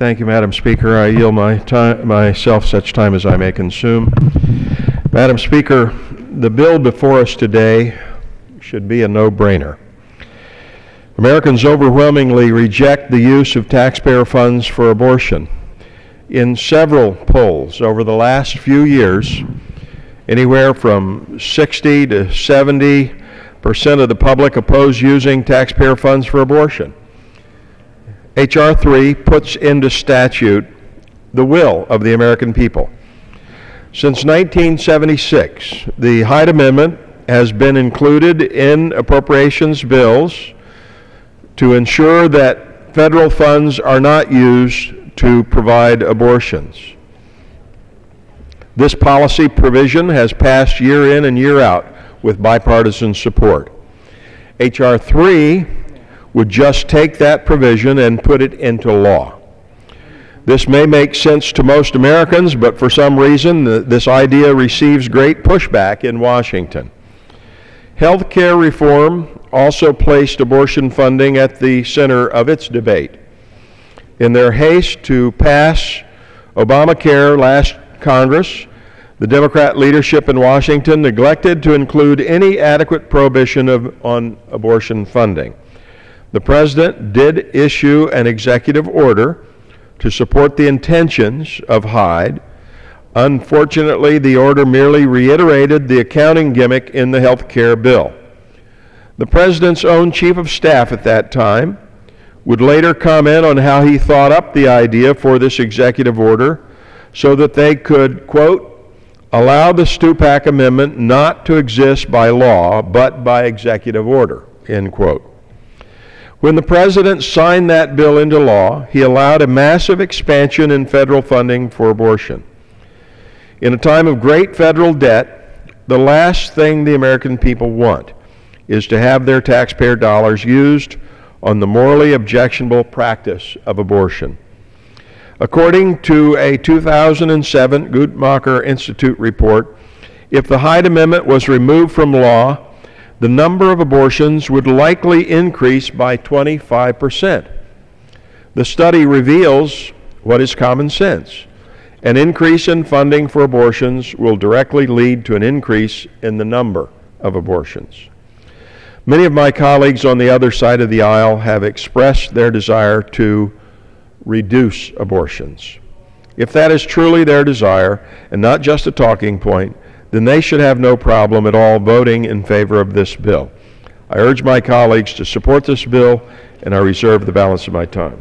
Thank you, Madam Speaker. I yield myself such time as I may consume. Madam Speaker, the bill before us today should be a no-brainer. Americans overwhelmingly reject the use of taxpayer funds for abortion. In several polls over the last few years, anywhere from 60 to 70% of the public oppose using taxpayer funds for abortion. H.R. 3 puts into statute the will of the American people. Since 1976, the Hyde Amendment has been included in appropriations bills to ensure that federal funds are not used to provide abortions. This policy provision has passed year in and year out with bipartisan support. H.R. 3 would just take that provision and put it into law. This may make sense to most Americans, but for some reason this idea receives great pushback in Washington. Health care reform also placed abortion funding at the center of its debate. In their haste to pass Obamacare last Congress, the Democrat leadership in Washington neglected to include any adequate prohibition on abortion funding. The President did issue an executive order to support the intentions of Hyde. Unfortunately, the order merely reiterated the accounting gimmick in the health care bill. The President's own chief of staff at that time would later comment on how he thought up the idea for this executive order so that they could, quote, allow the Stupak Amendment not to exist by law but by executive order, end quote. When the President signed that bill into law, he allowed a massive expansion in federal funding for abortion. In a time of great federal debt, the last thing the American people want is to have their taxpayer dollars used on the morally objectionable practice of abortion. According to a 2007 Guttmacher Institute report, if the Hyde Amendment was removed from law, the number of abortions would likely increase by 25%. The study reveals what is common sense. An increase in funding for abortions will directly lead to an increase in the number of abortions. Many of my colleagues on the other side of the aisle have expressed their desire to reduce abortions. If that is truly their desire and not just a talking point, then they should have no problem at all voting in favor of this bill. I urge my colleagues to support this bill, and I reserve the balance of my time.